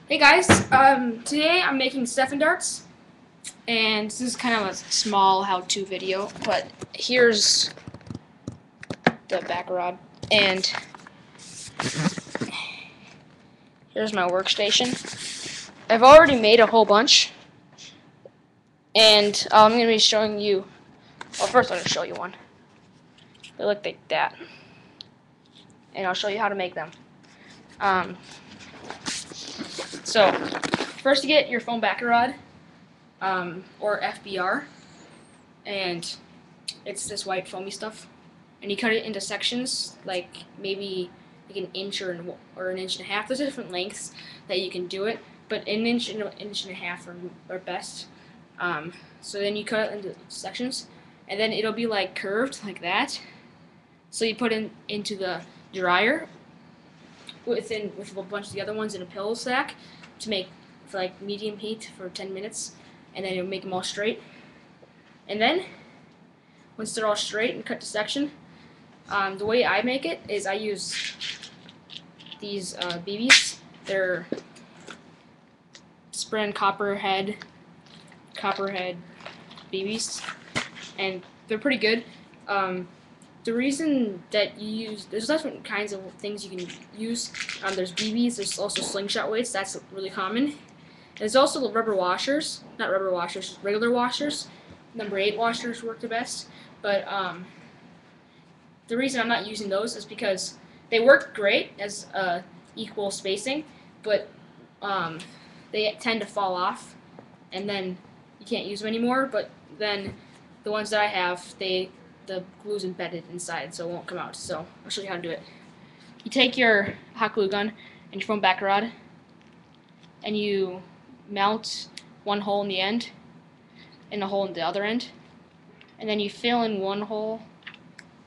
Hey guys, today I'm making Stefan darts, and this is kind of a small how-to video, but here's the back rod, and here's my workstation. I've already made a whole bunch, and I'm going to be showing you, well first I'm going to show you one. They look like that, and I'll show you how to make them. So, first you get your foam backer rod, or FBR, and it's this white foamy stuff, and you cut it into sections, like maybe like an inch or an inch and a half. There's different lengths that you can do it, but an inch and a half are best. So then you cut it into sections, and then it'll be like curved like that. So you put it into the dryer with a bunch of the other ones in a pillow sack to make for like medium heat for 10 minutes, and then you'll make them all straight. And then once they're all straight and cut to section, the way I make it is I use these BBs. They're Sprint copperhead BBs, and they're pretty good. The reason that you use, there's different kinds of things you can use. There's BBs, there's also slingshot weights, that's really common. There's also rubber washers, not rubber washers, regular washers. Number 8 washers work the best, but the reason I'm not using those is because they work great as equal spacing, but they tend to fall off, and then you can't use them anymore. But then the ones that I have, the glue's embedded inside, so it won't come out. So I'll show you how to do it. You take your hot glue gun and your foam backer rod, and you mount one hole in the end and a hole in the other end, and then you fill in one hole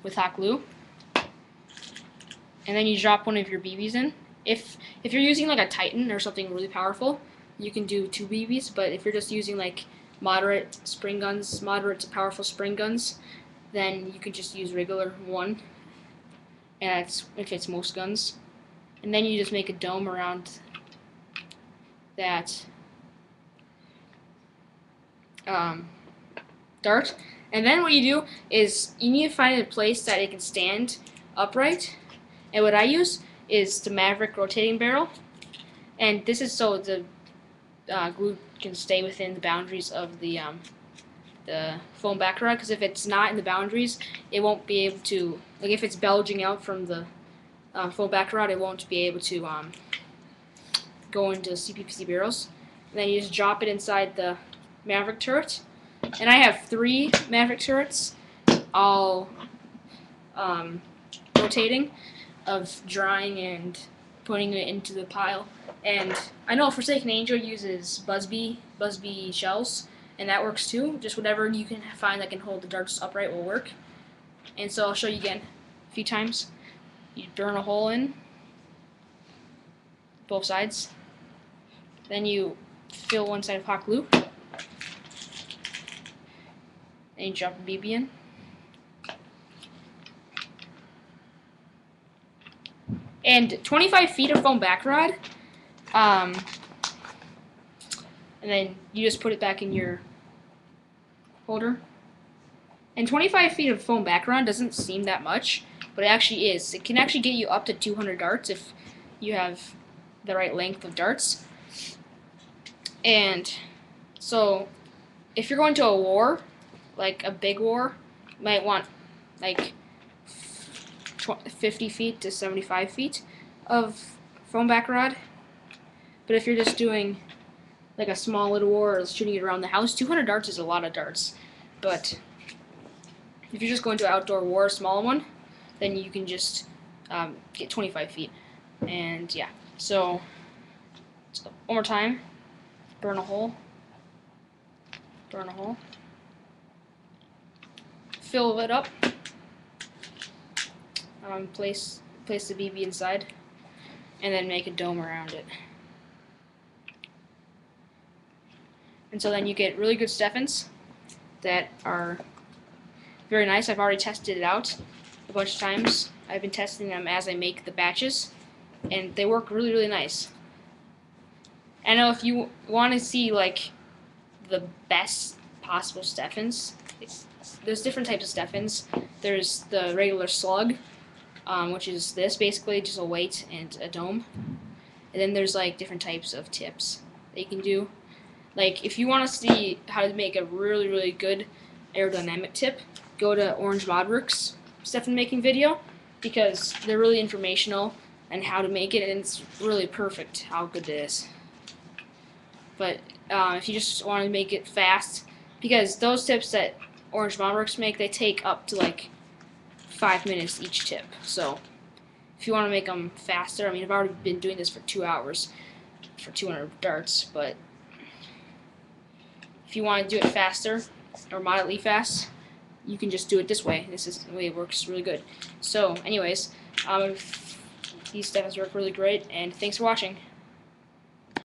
with hot glue, and then you drop one of your BBs in. If you're using like a Titan or something really powerful, you can do 2 BBs, but if you're just using like moderate to powerful spring guns, then you can just use regular 1, and it fits most guns. And then you just make a dome around that dart. And then what you do is you need to find a place that it can stand upright. And what I use is the Maverick rotating barrel. And this is so the glue can stay within the boundaries of the foam backer rod, because if it's not in the boundaries, it won't be able to, like if it's bulging out from the foam backer rod, it won't be able to go into CPVC barrels. And then you just drop it inside the Maverick turret. And I have 3 Maverick turrets, all rotating, of drying and putting it into the pile. And I know Forsaken Angel uses Busby shells, and that works too. Just whatever you can find that can hold the darts upright will work. And so I'll show you again a few times. You burn a hole in both sides. Then you fill one side of hot glue. And you drop a BB in. And 25 feet of foam back rod. And then you just put it back in your holder. And 25 feet of foam back rod doesn't seem that much, but it actually is. It can actually get you up to 200 darts if you have the right length of darts. And so if you're going to a war, like a big war, you might want like 50 feet to 75 feet of foam back rod. But if you're just doing like a small little war or shooting it around the house, 200 darts is a lot of darts. But if you're just going to an outdoor war, a small one, then you can just get 25 feet. And yeah, so one more time, burn a hole, fill it up, place the BB inside, and then make a dome around it. And so then you get really good Stefans that are very nice. I've already tested it out a bunch of times. I've been testing them as I make the batches, and they work really, really nice. I know if you want to see like the best possible Stefans, there's different types of Stefans. There's the regular slug, which is this basically, just a weight and a dome. And then there's like different types of tips that you can do. Like if you want to see how to make a really good aerodynamic tip, go to Orange Modrick's Stefan making video because they're really informational and how to make it, and it's really perfect how good it is. But if you just want to make it fast, because those tips that Orange Modrick's make, they take up to like 5 minutes each tip. So if you want to make them faster, I mean, I've already been doing this for 2 hours for 200 darts, but if you want to do it faster or moderately fast, you can just do it this way. This is the way it works really good. So anyways, these Stefans work really great, and thanks for watching.